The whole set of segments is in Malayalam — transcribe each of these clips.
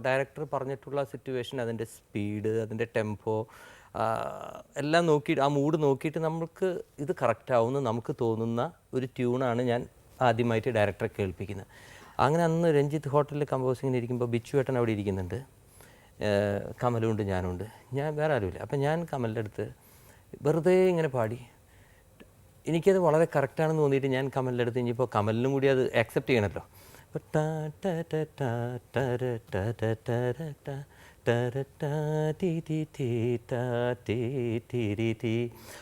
ഡയറക്ടർ പറഞ്ഞിട്ടുള്ള സിറ്റുവേഷൻ, അതിൻ്റെ സ്പീഡ്, അതിൻ്റെ ടെമ്പോ എല്ലാം നോക്കിയിട്ട്, ആ മൂഡ് നോക്കിയിട്ട് നമുക്ക് ഇത് കറക്റ്റ് ആവുമെന്ന് നമുക്ക് തോന്നുന്ന ഒരു ട്യൂണാണ് ഞാൻ ആദ്യമായിട്ട് ഡയറക്ടറെ കേൾപ്പിക്കുന്നത്. അങ്ങനെ അന്ന് രഞ്ജിത്ത് ഹോട്ടലിൽ കമ്പോസിങ്ങിന് ഇരിക്കുമ്പോൾ ബിച്ചു ഏട്ടൻ അവിടെ ഇരിക്കുന്നുണ്ട്, കമലുണ്ട്, ഞാനുണ്ട്, ഞാൻ വേറെ ആരുമില്ല. അപ്പം ഞാൻ കമലിൻ്റെ അടുത്ത് വെറുതെ ഇങ്ങനെ പാടി, എനിക്കത് വളരെ കറക്റ്റാണെന്ന് തോന്നിയിട്ട് ഞാൻ കമലിൻ്റെ അടുത്ത്, ഇനിയിപ്പോൾ കമലിനും കൂടി അത് ആക്സെപ്റ്റ് ചെയ്യണമല്ലോ,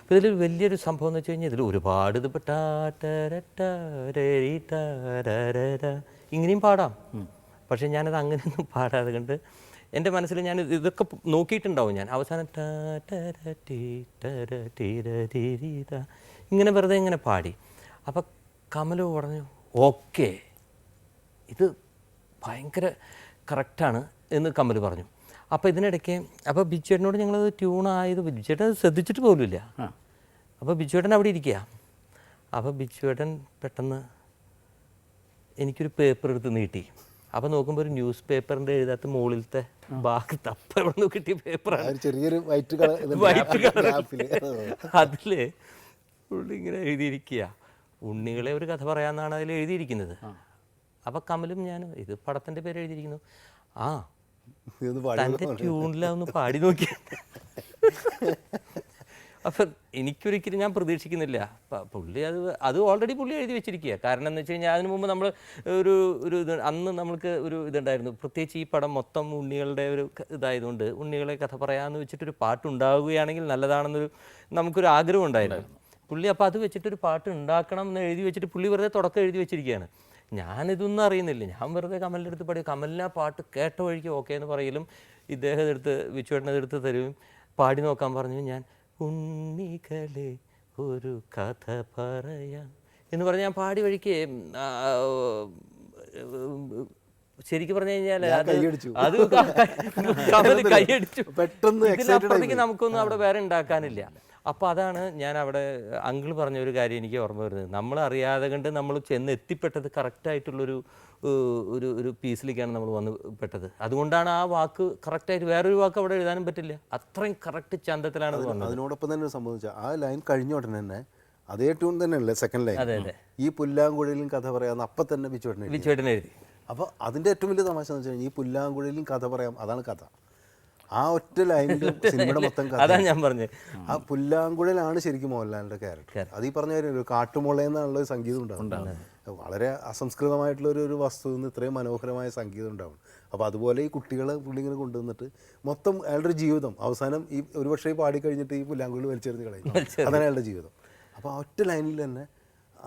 അപ്പോൾ ഇതിൽ വലിയൊരു സംഭവം എന്ന് വെച്ച് കഴിഞ്ഞാൽ ഇതിൽ ഒരുപാട് ഇത് ഇങ്ങനെയും പാടാം. പക്ഷേ ഞാനത് അങ്ങനെയൊന്നും പാടാതെ കണ്ട് എൻ്റെ മനസ്സിൽ ഞാൻ ഇതൊക്കെ നോക്കിയിട്ടുണ്ടാവും. ഞാൻ അവസാനം ഇങ്ങനെ വെറുതെ ഇങ്ങനെ പാടി. അപ്പോൾ കമൽ പറഞ്ഞു, ഓക്കെ, ഇത് ഭയങ്കര കറക്റ്റാണ് എന്ന് കമൽ പറഞ്ഞു. അപ്പോൾ ഇതിനിടയ്ക്ക് അപ്പോൾ ബിച്ചുവേട്ടനോട് ഞങ്ങളത് ട്യൂണായത് ബിച്ചുവേട്ടൻ അത് ശ്രദ്ധിച്ചിട്ട് പോലുമില്ല. അപ്പോൾ ബിച്ചുവേട്ടൻ അവിടെ ഇരിക്കുക. അപ്പോൾ ബിച്ചുവേട്ടൻ പെട്ടെന്ന് എനിക്കൊരു പേപ്പർ എടുത്ത് നീട്ടി. അപ്പോൾ നോക്കുമ്പോൾ ഒരു ന്യൂസ് പേപ്പറിൻ്റെ എഴുതാത്ത മുകളിലത്തെ ഭാഗത്ത് അപ്പം എവിടെ നിന്ന് കിട്ടിയ പേപ്പറാണ്, ചെറിയൊരു വൈറ്റ് കളർ. അതിൽ പുള്ളി ഇങ്ങനെ എഴുതിയിരിക്കുക, ഉണ്ണികളെ ഒരു കഥ പറയാമെന്നാണ് അതിൽ എഴുതിയിരിക്കുന്നത്. അപ്പോൾ കമലും ഞാനും ഇത് പടത്തിൻ്റെ പേര് എഴുതിയിരിക്കുന്നു. ആ തൻ്റെ ട്യൂണിലൊന്ന് പാടി നോക്കി. അപ്പം എനിക്കൊരിക്കലും ഞാൻ പ്രതീക്ഷിക്കുന്നില്ല. പുള്ളി അത് ഓൾറെഡി പുള്ളി എഴുതി വെച്ചിരിക്കുക. കാരണം എന്ന് വെച്ച് കഴിഞ്ഞാൽ അതിന് മുമ്പ് നമ്മൾ ഇത് അന്ന് നമ്മൾക്ക് ഒരു ഇതുണ്ടായിരുന്നു, പ്രത്യേകിച്ച് ഈ പടം മൊത്തം ഉണ്ണികളുടെ ഒരു ഇതായതുകൊണ്ട് ഉണ്ണികളെ കഥ പറയാമെന്ന് വെച്ചിട്ടൊരു പാട്ടുണ്ടാവുകയാണെങ്കിൽ നല്ലതാണെന്നൊരു നമുക്കൊരു ആഗ്രഹം ഉണ്ടായിരുന്നു. പുള്ളി അപ്പോൾ അത് വെച്ചിട്ടൊരു പാട്ട് ഉണ്ടാക്കണം എന്ന് എഴുതി വെച്ചിട്ട് പുള്ളി വെറുതെ തുടക്കം എഴുതി വെച്ചിരിക്കുകയാണ്. ഞാനിതൊന്നും അറിയുന്നില്ല. ഞാൻ വെറുതെ കമലിൻ്റെ അടുത്ത് പാടി, കമലിനെ ആ പാട്ട് കേട്ട വഴിക്ക് ഓക്കെ എന്ന് പറയലും ഇദ്ദേഹം എടുത്ത് വിച്ചുവേട്ടനെടുത്ത് തരും, പാടി നോക്കാൻ പറഞ്ഞു. ഞാൻ ഉണ്ണികളെ ഒരു കഥ പറയാം എന്ന് പറഞ്ഞ് ഞാൻ പാടി വഴിക്ക് ശരിക്കും പറഞ്ഞു കഴിഞ്ഞാൽ അത് കമൽ കൈയടിച്ചു. ഇതിനപ്പുറത്തേക്ക് നമുക്കൊന്നും അവിടെ വേറെ ഉണ്ടാക്കാനില്ല. അപ്പോൾ അതാണ് ഞാൻ അവിടെ അങ്കിൾ പറഞ്ഞ ഒരു കാര്യം എനിക്ക് ഓർമ്മ വരുന്നത്. നമ്മൾ അറിയാതെ കണ്ട് നമ്മൾ ചെന്ന് എത്തിപ്പെട്ടത് കറക്റ്റായിട്ടുള്ളൊരു ഒരു പീസിലേക്കാണ് നമ്മൾ വന്ന് പെട്ടത്. അതുകൊണ്ടാണ് ആ വാക്ക് കറക്റ്റായിട്ട് വേറൊരു വാക്ക് അവിടെ എഴുതാനും പറ്റില്ല, അത്രയും കറക്റ്റ് ചന്തത്തിലാണ് അത് വന്നത്. അതിനോടൊപ്പം തന്നെ സംഭവിച്ച ആ ലൈൻ കഴിഞ്ഞ ഉടനെ തന്നെ അതേ ട്യൂൺ തന്നെയല്ലേ സെക്കൻഡ് ലൈൻ. അതെ അതെ, ഈ പുല്ലാങ്കുഴലിലും കഥ പറയാമെന്ന് അപ്പം തന്നെ ബിച്ചുവേട്ടൻ എഴുതി. അപ്പോൾ അതിൻ്റെ ഏറ്റവും വലിയ തമാശ എന്ന് വെച്ച് കഴിഞ്ഞാൽ ഈ പുല്ലാങ്കുഴലിലും കഥ പറയാം, അതാണ് കഥ. ആ ഒറ്റ ലൈനിൽ സിനിമയുടെ മൊത്തം കഥ. അതാണ് ഞാൻ പറഞ്ഞത്. ആ പുല്ലാങ്കുഴലാണ് ശരിക്കും മോഹൻലാലിൻ്റെ ക്യാരക്ടർ. അത് ഈ പറഞ്ഞ കാര്യം, ഒരു കാട്ടുമുളയെന്നുള്ള ഒരു സംഗീതം ഉണ്ടാവും. വളരെ അസംസ്കൃതമായിട്ടുള്ളൊരു വസ്തു നിന്ന് ഇത്രയും മനോഹരമായ സംഗീതം ഉണ്ടാവും. അപ്പോൾ അതുപോലെ ഈ കുട്ടികളെ പുള്ളി ഇങ്ങനെ കൊണ്ടുവന്നിട്ട് മൊത്തം അയാളുടെ ഒരു ജീവിതം അവസാനം ഈ ഒരുപക്ഷെ പാടിക്കഴിഞ്ഞിട്ട് ഈ പുല്ലാങ്കുഴൽ വലിച്ചെറിഞ്ഞ് കളയും. അതാണ് അയാളുടെ ജീവിതം. അപ്പോൾ ആ ഒറ്റ ലൈനിൽ തന്നെ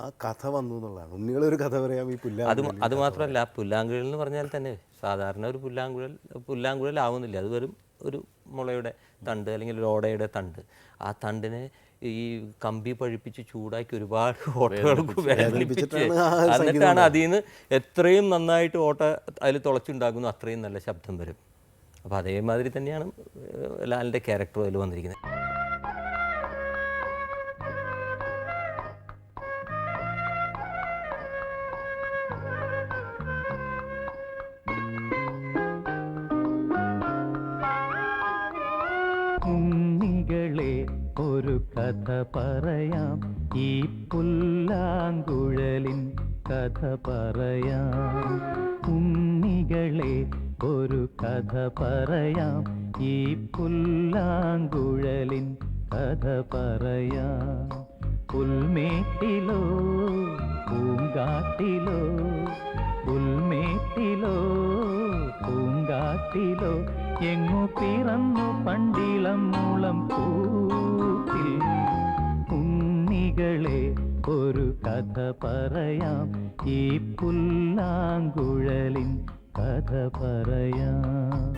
ആ കഥ വന്നു എന്നുള്ളതാണ്. ഉണ്ണികളൊരു കഥ പറയാം ഈ പുല്ലാങ്കുഴൽ. അത് മാത്രമല്ല, പുല്ലാങ്കുഴൽ എന്ന് പറഞ്ഞാൽ തന്നെ സാധാരണ ഒരു പുല്ലാങ്കുഴലാവുന്നില്ല. അത് വെറും ഒരു മുളയുടെ തണ്ട് അല്ലെങ്കിൽ ഒരു ഓടയുടെ തണ്ട്. ആ തണ്ടിനെ ഈ കമ്പി പഴിപ്പിച്ച് ചൂടാക്കി ഒരുപാട് ഓട്ടകൾക്ക് വേദനിപ്പിച്ച് എന്നിട്ടാണ് അതിൽ നിന്ന് എത്രയും നന്നായിട്ട് ഓട്ട അതിൽ തുളച്ചുണ്ടാക്കുന്നു അത്രയും നല്ല ശബ്ദം വരും. അപ്പോൾ അതേമാതിരി തന്നെയാണ് ലാലിൻ്റെ ക്യാരക്ടർ അതിൽ വന്നിരിക്കുന്നത്. ഉണ്ണികളെ ഒരു കഥ പറയാം, ഈ പുല്ലാങ്കുഴലിൻ കഥ പറയാം. ഉണ്ണികളെ ഒരു കഥ പറയാം, ഈ പുല്ലാങ്കുഴലിൻ കഥ പറയാം. പുൽമേട്ടിലോ പൂങ്കാട്ടിലോ, പുൽമേട്ടിലോ പൂങ്കാട്ടിലോ, എങ്ങു പിറന്നു പണ്ടിളം മൂളം പൂത്തിൽ. ഉണ്ണികളെ ഒരു കഥ പറയാം, ഈ പുല്ലാങ്കുഴലിൻ കഥ പറയാം.